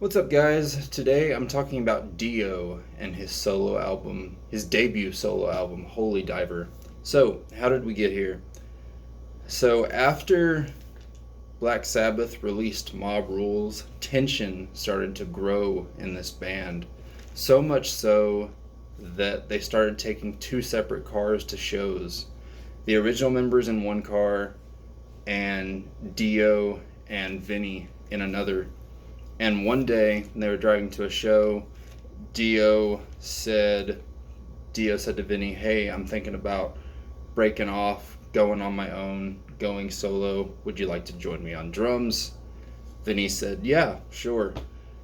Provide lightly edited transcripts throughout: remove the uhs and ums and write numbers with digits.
What's up, guys? Today I'm talking about Dio and his solo album, his debut solo album, Holy Diver. So, how did we get here? So, after Black Sabbath released Mob Rules, tension started to grow in this band. So much so that they started taking two separate cars to shows. The original members in one car, and Dio and Vinny in another. And one day when they were driving to a show, Dio said Dio said to Vinny, "Hey, I'm thinking about breaking off, going on my own, going solo. Would you like to join me on drums?" Vinny said, "Yeah, sure."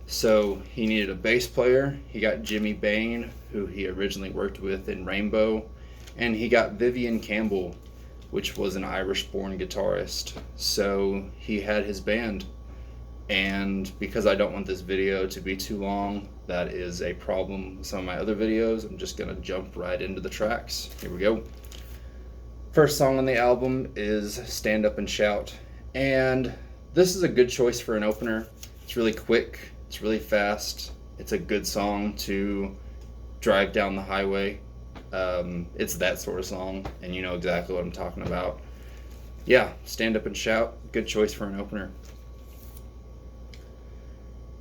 So he needed a bass player. He got Jimmy Bain, who he originally worked with in Rainbow, and he got Vivian Campbell, which was an Irish-born guitarist. So he had his band. And because I don't want this video to be too long, that is a problem with some of my other videos. I'm just going to jump right into the tracks. Here we go. First song on the album is Stand Up and Shout. And this is a good choice for an opener. It's really quick. It's really fast. It's a good song to drive down the highway. It's that sort of song, and you know exactly what I'm talking about. Yeah, Stand Up and Shout. Good choice for an opener.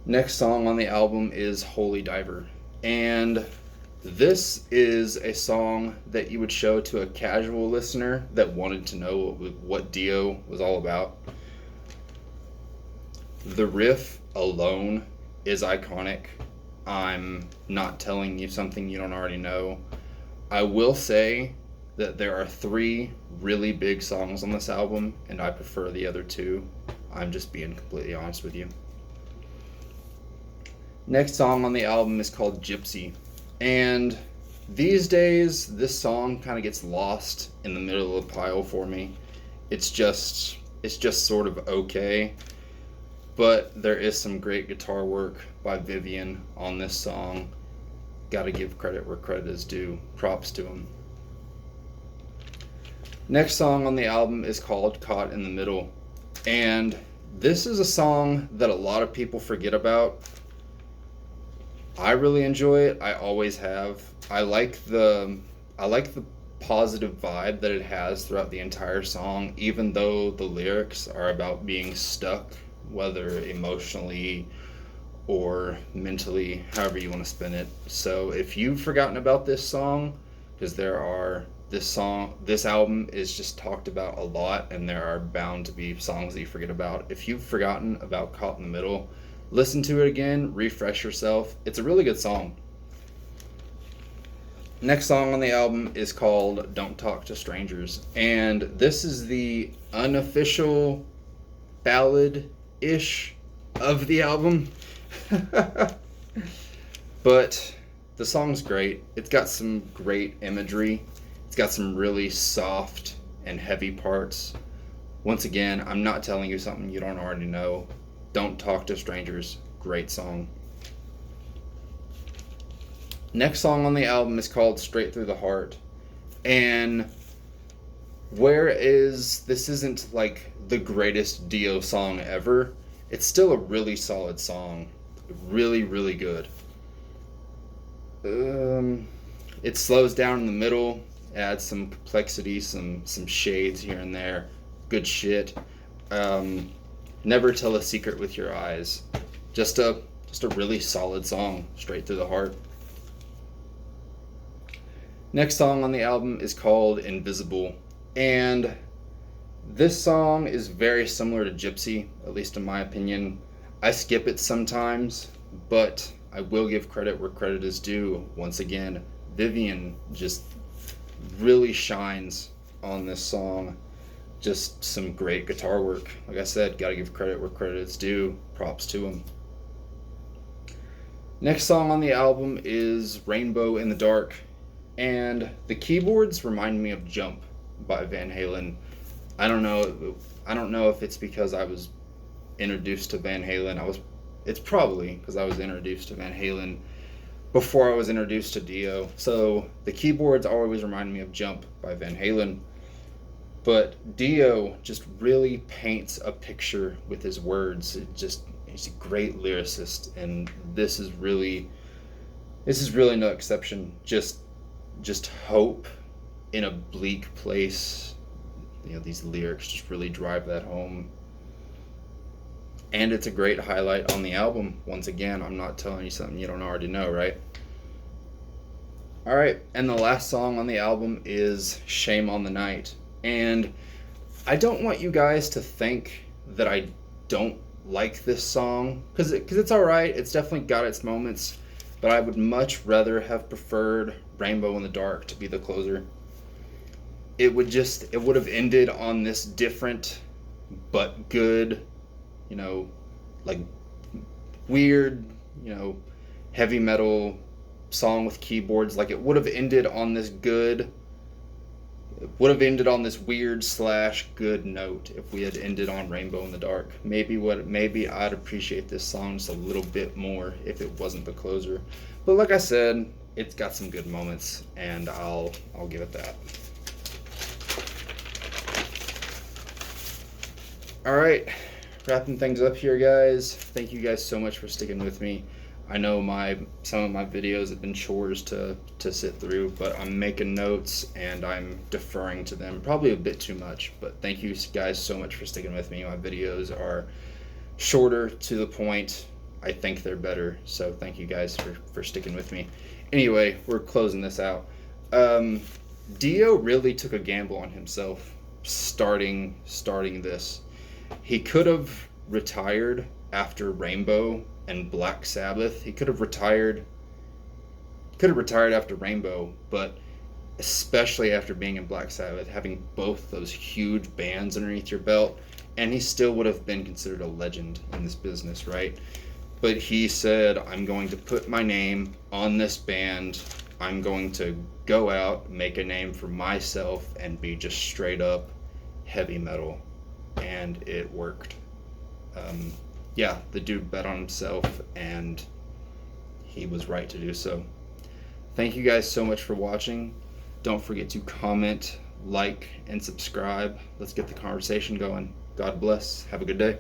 Next song on the album is Holy Diver. And this is a song that you would show to a casual listener that wanted to know what Dio was all about. The riff alone is iconic. I'm not telling you something you don't already know. I will say that there are 3 really big songs on this album, and I prefer the other 2. I'm just being completely honest with you. Next song on the album is called Gypsy. And these days, this song kind of gets lost in the middle of the pile for me. It's just sort of okay. But there is some great guitar work by Vivian on this song. Gotta give credit where credit is due. Props to him. Next song on the album is called Caught in the Middle. And this is a song that a lot of people forget about. I really enjoy it. I always have. I like the positive vibe that it has throughout the entire song, even though the lyrics are about being stuck, whether emotionally or mentally, however you want to spin it. So if you've forgotten about this song, because this album is just talked about a lot, and there are bound to be songs that you forget about. If you've forgotten about Caught in the Middle, listen to it again, refresh yourself. It's a really good song. Next song on the album is called Don't Talk to Strangers. And this is the unofficial ballad-ish of the album. But the song's great. It's got some great imagery. It's got some really soft and heavy parts. Once again, I'm not telling you something you don't already know. Don't Talk to Strangers. Great song. Next song on the album is called Straight Through the Heart. And whereas this isn't like the greatest Dio song ever, it's still a really solid song. Really, really good. It slows down in the middle, adds some complexity, some shades here and there. Good shit. Never Tell a Secret with Your Eyes. Just a really solid song, straight through the heart. Next song on the album is called Invisible. And this song is very similar to Gypsy, at least in my opinion. I skip it sometimes, but I will give credit where credit is due. Once again, Vivian just really shines on this song. Just some great guitar work. Like I said, gotta give credit where credit is due. Props to him. Next song on the album is Rainbow in the Dark. And the keyboards remind me of Jump by Van Halen. I don't know if it's because I was introduced to Van Halen. It's probably because I was introduced to Van Halen before I was introduced to Dio. So the keyboards always remind me of Jump by Van Halen. But Dio just really paints a picture with his words. He's a great lyricist, and this is really no exception. Just hope in a bleak place. These lyrics just really drive that home. And it's a great highlight on the album. Once again, I'm not telling you something you don't already know, right? All right, and the last song on the album is Shame on the Night. And I don't want you guys to think that I don't like this song, because it's all right. It's definitely got its moments, but I would much rather have preferred Rainbow in the Dark to be the closer. It would have ended on this different but good, like weird, heavy metal song with keyboards. Like, it would have ended on this weird / good note if we had ended on Rainbow in the Dark. Maybe I'd appreciate this song just a little bit more if it wasn't the closer. But like I said, it's got some good moments, and I'll give it that. All right, wrapping things up here, guys. Thank you guys so much for sticking with me. I know some of my videos have been chores to sit through, but I'm making notes and I'm deferring to them probably a bit too much. But thank you guys so much for sticking with me. My videos are shorter, to the point. I think they're better, so thank you guys for sticking with me. Anyway, we're closing this out. Dio really took a gamble on himself starting this. He could have retired after Rainbow and Black Sabbath. He could have retired after Rainbow, but especially after being in Black Sabbath, having both those huge bands underneath your belt, and he still would have been considered a legend in this business, right? But he said, I'm going to put my name on this band. I'm going to go out, make a name for myself, and be just straight up heavy metal. And it worked. Yeah, the dude bet on himself, and he was right to do so. Thank you guys so much for watching. Don't forget to comment, like, and subscribe. Let's get the conversation going. God bless. Have a good day.